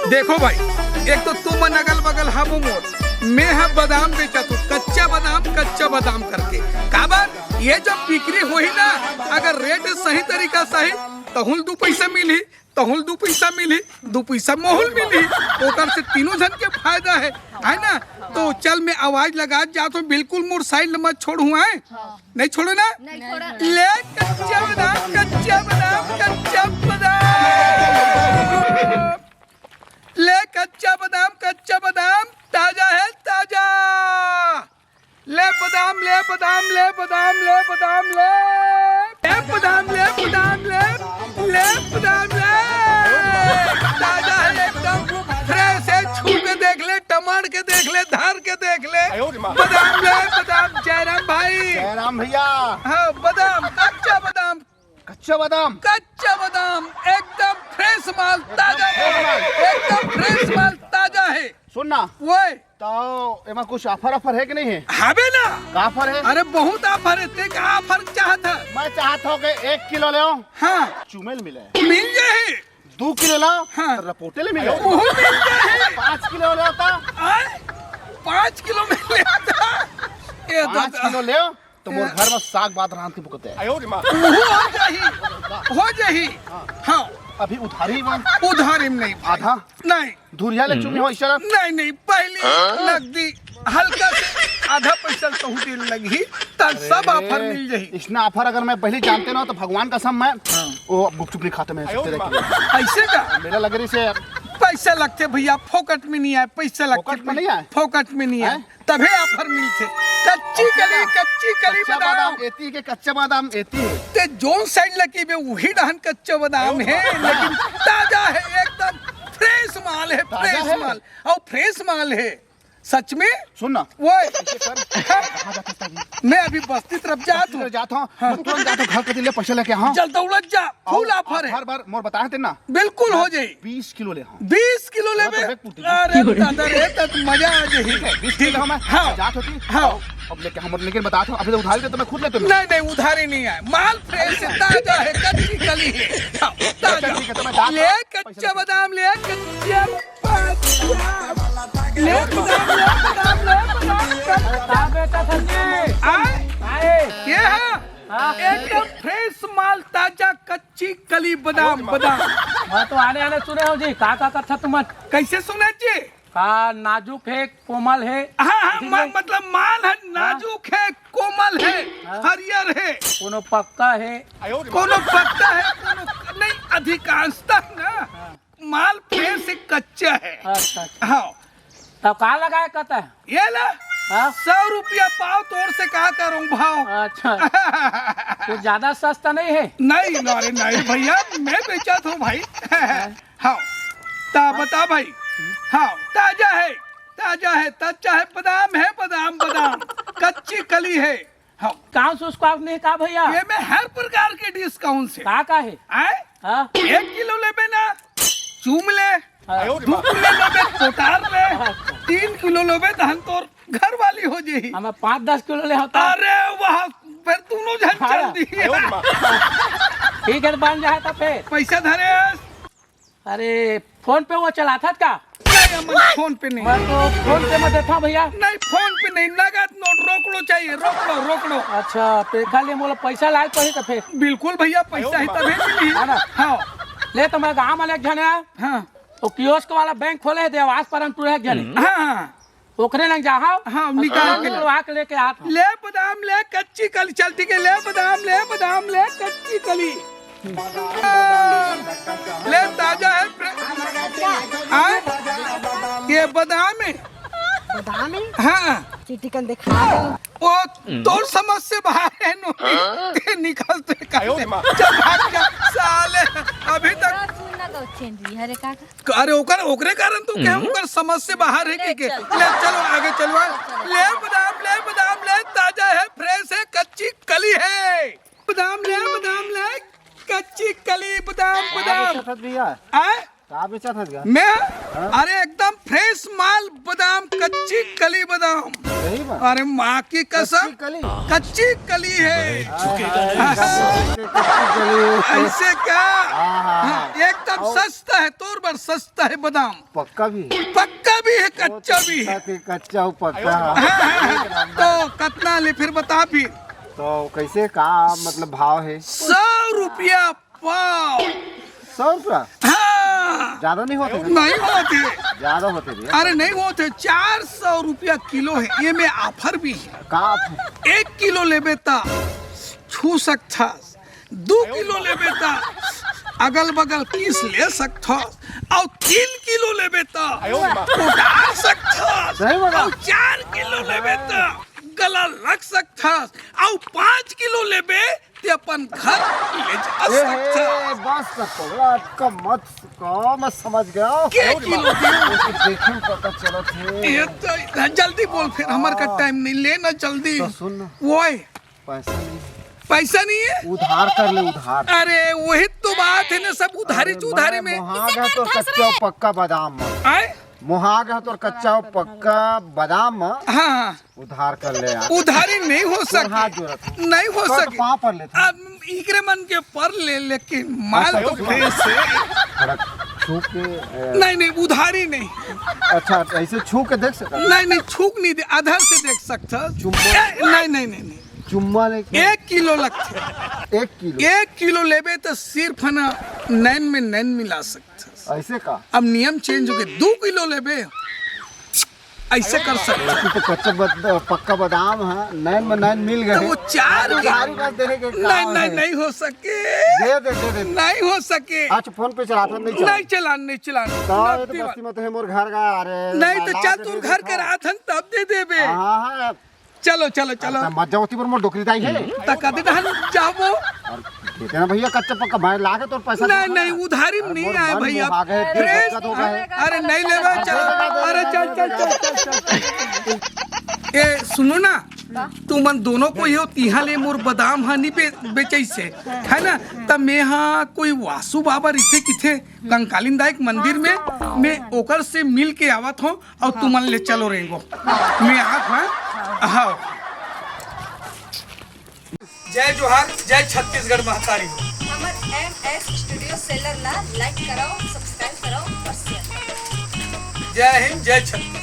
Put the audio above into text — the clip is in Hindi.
देखो भाई, एक तो तुम अगल बगल हम मोर, मैं है बादाम बेचा तू कच्चा बादाम करके काबर ये जब बिक्री हुई ना, अगर रेट सही तरीका सही तहुल 2 पैसा मिली, तहुल 2 पैसा मिली, 2 पैसा मोहुल मिली, ओकर से तीनों जन के फायदा है ना। तो चल मैं आवाज लगा जा तो बिल्कुल मोर साइड मत छोड़ू है, नहीं छोड़ो ना। ले कच्चा बादाम ले कच्चा बादाम ताजा है ताजा। ले बादाम ले ताजा है एकदम फ्रेश है। छू के देख ले, टमाट के देख ले, धार के देख ले। बादाम जयराम भाई, जयराम भैया। हाँ बादाम कच्चा बादाम एकदम फ्रेश माल ताजा है, एकदम फ्रेश माल ताजा है। सुनना वो तो एमा कुछ ऑफर है कि नहीं है? हवे ना, का ऑफर है? अरे बहुत ऑफर है। ते का ऑफर चाहत है? मैं चाहता हूँ कि 1 किलो ले आओ, हाँ चुमेल मिले। मिल जाए। 2 किलो लाओ, हाँ रपोटे ले मिले। वो मिल जाए। 5 किलो ले आता, 5 किलो में लेता। ये 5 किलो ले तो मोर घर में साग बात रात की पुकते है। हो जाही। हाँ अभी उधारी में नहीं आधा नहीं, धुरिया ले चुमी हो इशारा नहीं पहले नकदी हल्का से आधा पैसा तो दिल लगी तब सब ऑफर मिल जाही। इसना ऑफर अगर मैं पहले जानते ना तो भगवान कसम मैं वो गुपचुप नहीं खाते मैं ऐसे का मेरा लग रही से पैसा लगते भैया, फोकट में नहीं आए पैसा लगते, फोकट में नहीं आए तभी ऑफर मिलते। कच्ची कली बादाम एती के कच्चा बादाम एती ते जोन साइड लगी बे वही डहन कच्चा बादाम है, लेकिन ताजा है एकदम फ्रेश माल है, फ्रेश माल और फ्रेश माल है सच में। सुनना वो मैं अभी बस्ती तरफ जाता हूँ तुरंत जाता घर के लिए पैसा लेके हाँ चल दौलत जा, फुल ऑफर है। हर बार मोर बताए थे ना बिल्कुल हो जाए। 20 किलो ले 20 किलो ले बे। अरे दादा रे तब मजा आ जाए। 20 किलो मैं हाँ जात होती हाँ अब लेके हम लेकिन बताता हूँ अभी तो उधारी दे तो मैं खुद लेता हूँ। नहीं उधारी नहीं है, माल फ्रेश है, ताजा है, कच्ची कली है ताजा। ले कच्चा बादाम ले कच्चा एकदम फ्रेश माल ताजा कच्ची कली बादाम। मैं तो आने सुने हो जी का कथा तुम कैसे सुने जी? का नाजुक है कोमल है। हाँ मतलब माल है नाजुक है कोमल है हरियर है, कोनो पक्का है कोनो नहीं, अधिकांशतः ना माल फ्रेश से कच्चा है। अच्छा हाँ तब का लगाए कहता है ये ला 100 रुपया पाव तोड़ से कहा करूँ भाव। अच्छा कुछ ज्यादा सस्ता नहीं है? नहीं भैया मैं बेचा था भाई। हाँ ता बता भाई। हाँ ताजा है बादाम कच्ची कली है। हाँ कहाँ से उसको आपने कहा भैया? ये मैं हर प्रकार के डिस्काउंट से का है आए। हाँ 1 किलो ले ना चूम ले, 2 किलो ले कोटार ले, 3 किलो ले धन तोर घर वाली हो जाए। हमें 5-10 किलो ले होता। अरे वाह फिर दोनों जन चल दी। ठीक है बन जाए तो फिर पैसा धरे। अरे फोन पे वो चला था क्या? नहीं फोन पे नहीं, मैं तो फोन पे में देखा भैया। नहीं फोन पे नहीं, नगद नोट रोकड़ो चाहिए, रोकड़ो। अच्छा तो खाली मोला पैसा लाए पड़ी तो फिर बिल्कुल भैया पैसा ही तभी मिली है ना। हाँ ले तो मैं गाँव वाले एक जने हाँ वो कियोस्क वाला बैंक खोले है देवास पर तू एक जने हाँ ओकरे लग जा हाँ निकाल के लेके आ ले बादाम ले कच्ची कली चलती के ले बादाम ले कच्ची कली ले ताजा है। ये बादाम है हाँ चिटिकन दिखा वो तोर समझ से बाहर है नो निकलते चल भाग जा साले अभी तक। अरे ओकरे कारण तू क्या ओकर समझ से बाहर है के ले चलो आगे चलवा। ले बादाम ले ताजा है फ्रेश है कच्ची कली है। बादाम ले कच्ची कली बादाम भैया मैं अरे एकदम फ्रेश माल बादाम, कच्ची कली बादाम। यही बात। अरे माँ की कसम, कली कच्ची कली है। कच्ची कली। ऐसे क्या? हाँ। एकदम सस्ता है, तोर बार सस्ता है बादाम। पक्का भी पक्का भी है, कच्चा भी है। कच्चा हो पक्का। तो कितना ले फिर बता फिर। तो कैसे का मतलब भाव है? 100 रुपया पाव। 100 रुपया? हाँ। ज्यादा नहीं होते? नहीं होते, ज्यादा होते भैया। अरे नहीं होते, 400 रुपया किलो है। ये में ऑफर भी है। का 1 किलो ले बेटा छू सकता, 2 किलो ले बेटा अगल बगल किस ले सकता, और 3 किलो ले बेटा उतार सकता, सही बता। और 4 किलो ले बेटा गला रख सकता, और 5 किलो ले बे ते अपन घर ले जा सकता। बस का मत का मैं समझ गया। के किलो देखे पता चला थे। ये तो जल्दी बोल फिर, हमारे का टाइम नहीं, लेना जल्दी। तो सुन ना, वो पैसा नहीं, पैसा नहीं है, उधार कर ले उधार। अरे वही तो बात है ना, सब उधारी उधारी में। मुहागा तो कच्चा पक्का बादाम आए? मुहागा तो कच्चा पक्का बादाम हाँ, उधार कर ले यार। उधारी नहीं हो हाथ सके, जोड़त नहीं हो सके। पाँव पर लेते अब इकरे मन के पर ले, लेकिन माल तो फ्रेश है। खड़क छू के नहीं नहीं, उधारी नहीं। अच्छा ऐसे छू के देख सकता? नहीं नहीं, छूक नहीं दे, आधार से देख सकता। नहीं नहीं नहीं, चुम्मा लेके 1 किलो लगते। 1 किलो? 1 किलो लेबे तो सिर्फ है ना नैन में नैन मिला सकता। ऐसे का? अब नियम चेंज हो गए, 2 किलो लेबे ऐसे कर सकता। तो कच्चा पक्का बादाम है, नैन में नैन मिल गए तो वो 4 उधारी बस देने के नहीं काम नहीं है। नहीं हो सके, दे। नहीं हो सके। अच्छा फोन पे चलाता नहीं चला? नहीं चलान, नहीं चलान। तो ये बस्ती में तो है मोर घर का। अरे नहीं तो चल तू घर के राथन तब दे देबे। हाँ चलो चलो चलो, मत जाओ पर मोर डोकरी दाई है। तक दिन जाबो। देते ना भैया कच्चा पक्का मैं ला के तो पैसा नहीं नहीं, उधारी में नहीं आए भैया। अरे नहीं लेवा, चलो। अरे चल चल चल चल। ए सुनो ना, तुमन दोनों को यो तिहा ले मोर बादाम हानि बेचै से है ना, तब मैं हाँ कोई वासु बाबा रिथे किथे कंकालीन दायक मंदिर में मैं ओकर से मिल के आवत हूँ, और तुमन ले चलो रेंगो। मैं हाँ। जय जोहार, जय छत्तीसगढ़ महतारी। हमर MS स्टूडियो सेलर ला लाइक कराओ, सब्सक्राइब कराओ और शेयर। जय हिंद, जय छत्तीसगढ़।